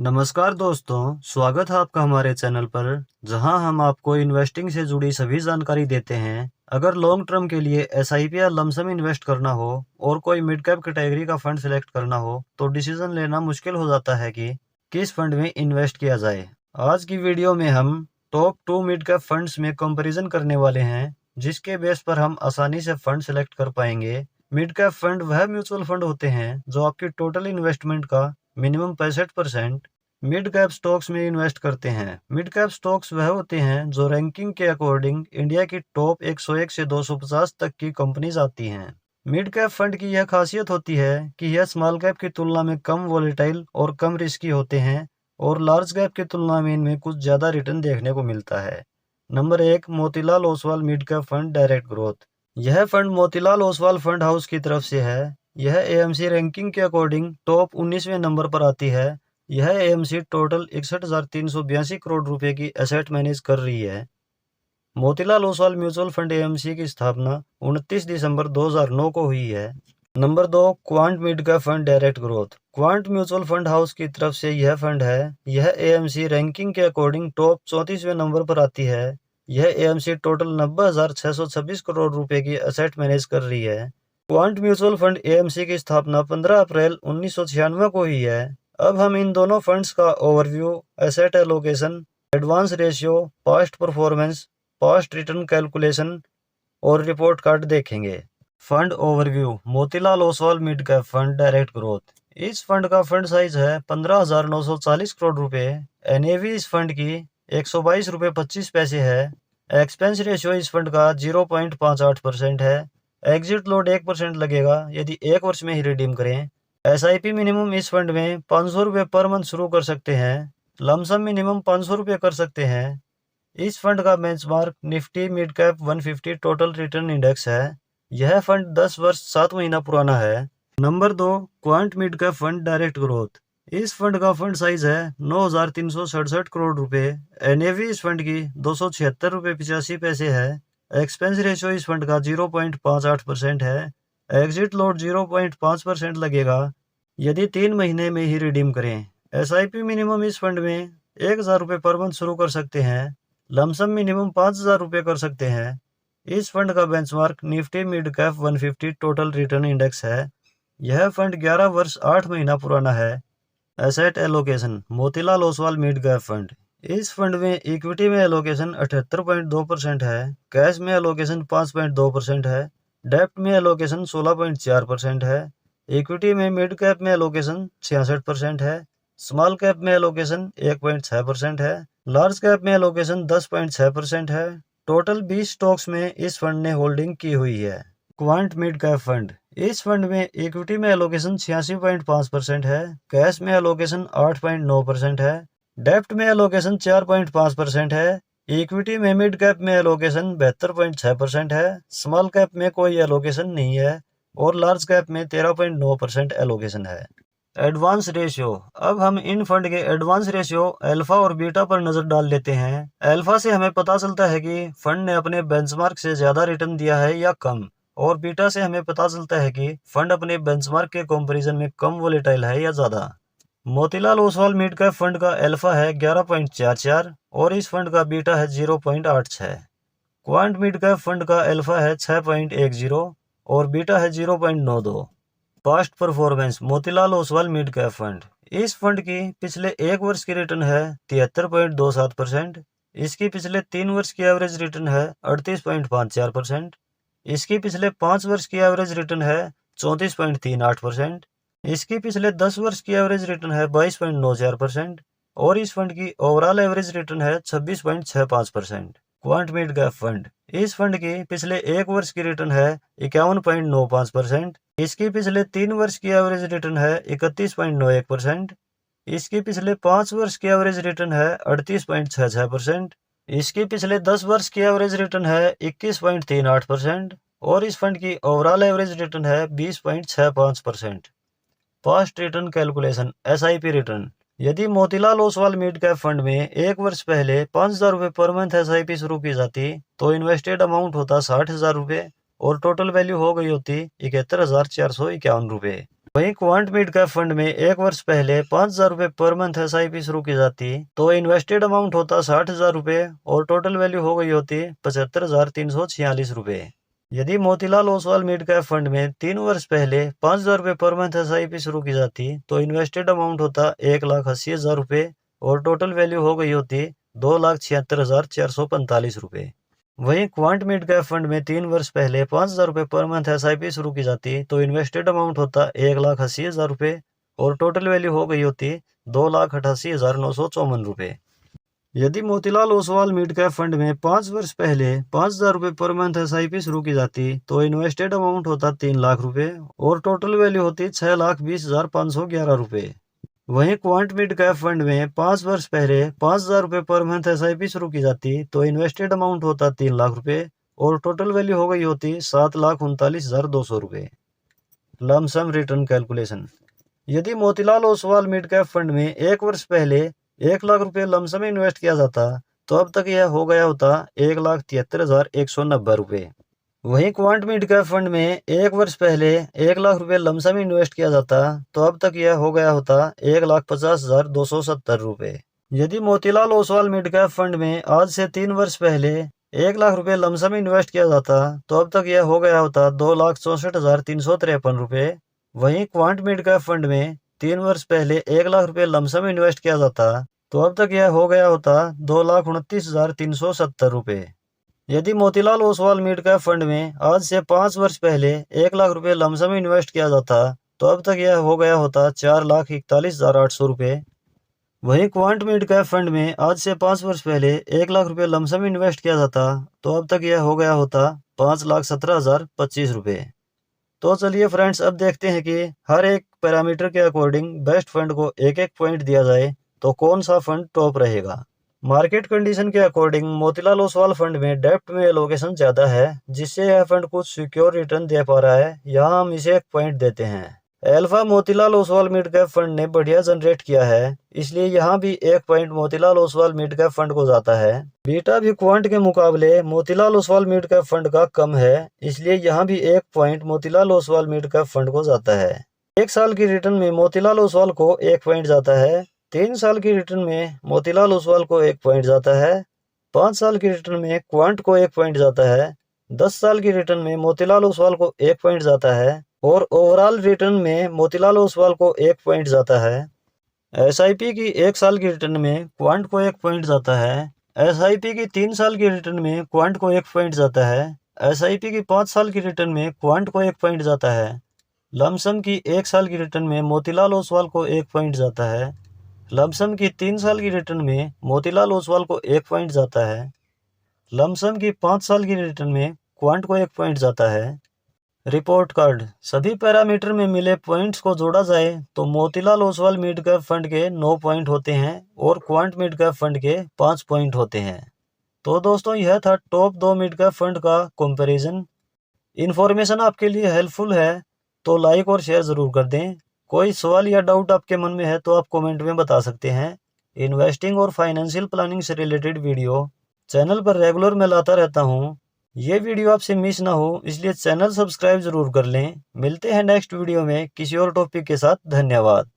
नमस्कार दोस्तों, स्वागत है आपका हमारे चैनल पर, जहां हम आपको इन्वेस्टिंग से जुड़ी सभी जानकारी देते हैं। अगर लॉन्ग टर्म के लिए एसआईपी या लमसम इन्वेस्ट करना हो और कोई मिड कैप कैटेगरी का फंड सिलेक्ट करना हो तो डिसीजन लेना मुश्किल हो जाता है कि किस फंड में इन्वेस्ट किया जाए। आज की वीडियो में हम टॉप 2 मिड कैप फंड्स में कंपेरिजन करने वाले हैं, जिसके बेस पर हम आसानी से फंड सिलेक्ट कर पाएंगे। मिड कैप फंड वह म्यूचुअल फंड होते हैं जो आपकी टोटल इन्वेस्टमेंट का मिनिमम 65% मिड कैप स्टॉक्स में इन्वेस्ट करते हैं। मिड कैप स्टॉक्स वह होते हैं जो रैंकिंग के अकॉर्डिंग इंडिया की टॉप 101 से 250 तक की कंपनीज आती हैं। मिड कैप फंड की यह खासियत होती है कि यह स्मॉल कैप की तुलना में कम वॉलेटाइल और कम रिस्की होते हैं और लार्ज कैप की तुलना में इनमें कुछ ज्यादा रिटर्न देखने को मिलता है। Number 1, Motilal Oswal mid cap fund direct growth. यह fund Motilal Oswal fund house की तरफ से है। यह एएमसी रैंकिंग के अकॉर्डिंग टॉप 19वें नंबर पर आती है। यह एएमसी टोटल 61,382 करोड़ रुपए की एसेट मैनेज कर रही है। Motilal Oswal mutual fund AMC की स्थापना 29 दिसंबर 2009 को हुई है। Number 2, quant mid cap fund direct growth. Quant mutual fund house की तरफ से यह फंड है। यह एएमसी रैंकिंग के अकॉर्डिंग टॉप 34वें नंबर पर आती है। यह एएमसी टोटल 90,626 करोड़ रुपए की एसेट मैनेज कर रही है। क्वांट म्यूचुअल फंड एएमसी की स्थापना 15 अप्रैल 1996 को हुई है। अब हम इन दोनों फंड्स का overview, asset allocation, advance ratio, past performance, past return calculation और रिपोर्ट कार्ड देखेंगे। Fund overview. Motilal Oswal mid cap fund direct growth. इस फंड का फंड साइज है 15,940 करोड़ रुपए। एनएवी इस फंड की 122 रुपये 25 पैसे है। एक्सपेंस रेशियो इस फंड का 0.58% है। एग्जिट लोड 1% लगेगा यदि 1 वर्ष में ही रिडीम करें। एसआईपी मिनिमम इस फंड में 500 रुपये पर मंथ शुरू कर सकते हैं। लमसम मिनिमम 500 रुपये कर सकते हैं। इस फंड का benchmark Nifty mid cap 150 total return index है। यह फंड 10 वर्ष 7 महीना पुराना है। Number 2, quant mid cap fund direct growth. इस फंड का फंड साइज है 9,367 करोड़ रुपए। एनएवी इस फंड की 276 रुपये 85 पैसे है। एक्सपेंस रेशियो इस फंड का 0.58% है। एग्जिट लोड 0.5% लगेगा यदि 3 महीने में ही रिडीम करें। एसआईपी मिनिमम इस फंड में 1,000 रुपये पर मंथ शुरू कर सकते हैं। लमसम मिनिमम 5,000 रुपये कर सकते हैं। इस फंड का benchmark Nifty mid cap 150 total return index है। यह फंड 11 वर्ष 8 महीना पुराना है। Asset allocation. Motilal Oswal mid cap fund. इस फंड में इक्विटी में एलोकेशन 78.2% है। कैश में एलोकेशन 5.2% है। डेप्ट में एलोकेशन 16.4% है। इक्विटी में मिड कैप में एलोकेशन 66% है। स्मॉल कैप में एलोकेशन 1.6% है। लार्ज कैप में एलोकेशन 10.6% है। टोटल 20 स्टॉक्स में इस फंड ने होल्डिंग की हुई है। Quant mid cap fund. इस फंड में इक्विटी में एलोकेशन 86.5% है। कैश में एलोकेशन 8.9% है। डेप्ट में एलोकेशन 4.5% है। इक्विटी में मिड कैप में एलोकेशन 72.6% है। स्मॉल कैप में कोई एलोकेशन नहीं है और लार्ज कैप में 13.9% एलोकेशन है। Advance ratio. अब हम इन फंड के एडवांस रेशियो अल्फा और बीटा पर नजर डाल लेते हैं। अल्फा से हमें पता चलता है कि फंड ने अपने बेंचमार्क से ज्यादा रिटर्न दिया है या कम, और बीटा से हमें पता चलता है कि फंड अपने बेंचमार्क के कंपैरिजन में कम वोलेटाइल है या ज्यादा। Motilal Oswal mid cap fund का अल्फा है 11.44 और इस फंड का बीटा है 0.86। क्वांट मिड कैप फंड का अल्फा है 6.10 और बीटा है 0.92। Past performance. Motilal Oswal mid cap fund. इस फंड की पिछले 1 वर्ष की रिटर्न है 73.27%। इसकी पिछले 3 वर्ष की एवरेज रिटर्न है 38.54%। इसकी पिछले 5 वर्ष की एवरेज रिटर्न है 34.38%। इसकी पिछले 10 वर्ष की एवरेज रिटर्न है 22.94% और इस फंड की ओवरऑल एवरेज रिटर्न है 26.65%। Quant mid cap fund. इस फंड की पिछले 1 वर्ष की रिटर्न है 51.95%। इसकी पिछले 3 वर्ष की एवरेज रिटर्न है 31.91%। इसकी पिछले 5 वर्ष की एवरेज रिटर्न है 38.66%। इसकी पिछले 10 वर्ष की एवरेज रिटर्न है 21.38% और इस फंड की ओवरऑल एवरेज रिटर्न है 20.65%। Past return calculation. SIP return. यदि Motilal Oswal mid cap fund में 1 वर्ष पहले 5,000 रुपये पर मंथ एसआईपी शुरू की जाती तो इन्वेस्टेड अमाउंट होता 60,000 रुपये और टोटल वैल्यू हो गई होती 71,451 रुपये। वहीं क्वांट मिड कैप फंड में 1 वर्ष पहले 5,000 रुपये पर मंथ SIP शुरू की जाती तो इन्वेस्टेड अमाउंट होता 60,000 रुपये और टोटल वैल्यू हो गई होती 75,346 रुपये। यदि Motilal Oswal mid cap fund में 3 वर्ष पहले 5,000 रुपये पर मंथ SIP शुरू की जाती तो इन्वेस्टेड अमाउंट होता 1,80,000 रुपये और टोटल वैल्यू हो गई होती 2,76,445 रुपये। वहीं क्वांट मिड कैप फंड में 3 वर्ष पहले 5,000 रुपये पर मंथ SIP शुरू की जाती तो इन्वेस्टेड अमाउंट होता 1,80,000 रुपये और टोटल वैल्यू हो गई होती 2,88,954 रुपये। यदि Motilal Oswal mid cap fund में 5 वर्ष पहले 5,000 रुपये पर मंथ SIP शुरू की जाती तो इन्वेस्टेड अमाउंट होता 3,00,000 रुपये और टोटल वैल्यू होती 6,20,511 रुपये। वहीं क्वांट मिड कैप फंड में 5 वर्ष पहले 5,000 रुपये पर मंथ SIP शुरू की जाती तो इन्वेस्टेड अमाउंट होता 3,00,000 रुपये और टोटल वैल्यू हो गई होती 7,39,200 रुपये। Lump sum return calculation. यदि Motilal Oswal mid cap fund में 1 वर्ष पहले 1,00,000 रुपये लमसम इन्वेस्ट किया जाता तो अब तक यह हो गया होता 1,73,190 रुपये। वहीं क्वांट मिड कैप फंड में 1 वर्ष पहले 1,00,000 रुपये लमसम इन्वेस्ट किया जाता तो अब तक यह हो गया होता 1,50,270 रुपये। यदि Motilal Oswal mid cap fund में आज से 3 वर्ष पहले 1,00,000 रुपये लमसम इन्वेस्ट किया जाता तो अब तक यह हो गया होता 2,64,353 रुपये। वहीं क्वांट मिड कैप फंड में 3 वर्ष पहले 1,00,000 रुपये लमसम इन्वेस्ट किया जाता तो अब तक यह हो गया होता 2,29,370 रुपये। यदि Motilal Oswal mid cap fund में आज से 5 वर्ष पहले 1,00,000 रुपये लमसम इन्वेस्ट किया जाता तो अब तक यह हो गया होता 4,41,800 रुपये। वहीं क्वांट मिड कैप फंड में आज से 5 वर्ष पहले 1,00,000 रुपये लमसम इन्वेस्ट किया जाता तो अब तक यह हो गया होता 5,17,025 रुपये। तो चलिए फ्रेंड्स, अब देखते हैं कि हर एक पैरामीटर के अकॉर्डिंग बेस्ट फंड को एक एक पॉइंट दिया जाए तो कौन सा फंड टॉप रहेगा। मार्केट कंडीशन के अकॉर्डिंग मोतीलाल ओसवाल फंड में डेप्ट में एलोकेशन ज़्यादा है, जिससे यह फंड कुछ सिक्योर रिटर्न दे पा रहा है। यहाँ हम इसे 1 पॉइंट देते हैं। Alpha Motilal Oswal mid cap fund ने बढ़िया जनरेट किया है, इसलिए यहाँ भी 1 point Motilal Oswal mid cap fund को जाता है। बीटा भी क्वांट के मुकाबले Motilal Oswal mid cap fund का कम है, इसलिए यहाँ भी 1 point Motilal Oswal mid cap fund को जाता है। 1 साल की रिटर्न में मोतीलाल ओसवाल को 1 पॉइंट जाता है। 3 साल की रिटर्न में मोतीलाल ओसवाल को 1 पॉइंट जाता है। 5 साल की रिटर्न में क्वांट को 1 पॉइंट जाता है। 10 साल की रिटर्न में मोतीलाल ओसवाल को 1 पॉइंट जाता है और ओवरऑल रिटर्न में मोतीलाल ओसवाल को 1 पॉइंट जाता है। SIP की 1 साल की रिटर्न में क्वांट को 1 पॉइंट जाता है। SIP की 3 साल की रिटर्न में क्वांट को 1 पॉइंट जाता है। SIP की 5 साल की रिटर्न में क्वांट को 1 पॉइंट जाता है। लमसम की 1 साल की रिटर्न में मोतीलाल ओसवाल को 1 पॉइंट जाता है। लमसम की 3 साल की रिटर्न में मोतीलाल ओसवाल को 1 पॉइंट जाता है। लमसम की 5 साल की रिटर्न में क्वांट को 1 पॉइंट जाता है। Report card. सभी पैरामीटर में मिले पॉइंट्स को जोड़ा जाए तो Motilal Oswal mid cap fund के 9 पॉइंट होते हैं और क्वांट मिड कैप फंड के 5 पॉइंट होते हैं। तो दोस्तों, यह था टॉप 2 मिड कैप फंड का कंपैरिजन। इन्फॉर्मेशन आपके लिए हेल्पफुल है तो लाइक और शेयर ज़रूर कर दें। कोई सवाल या डाउट आपके मन में है तो आप कमेंट में बता सकते हैं। इन्वेस्टिंग और फाइनेंशियल प्लानिंग से रिलेटेड वीडियो चैनल पर रेगुलर मैं लाता रहता हूँ। ये वीडियो आपसे मिस ना हो इसलिए चैनल सब्सक्राइब जरूर कर लें। मिलते हैं नेक्स्ट वीडियो में किसी और टॉपिक के साथ। धन्यवाद।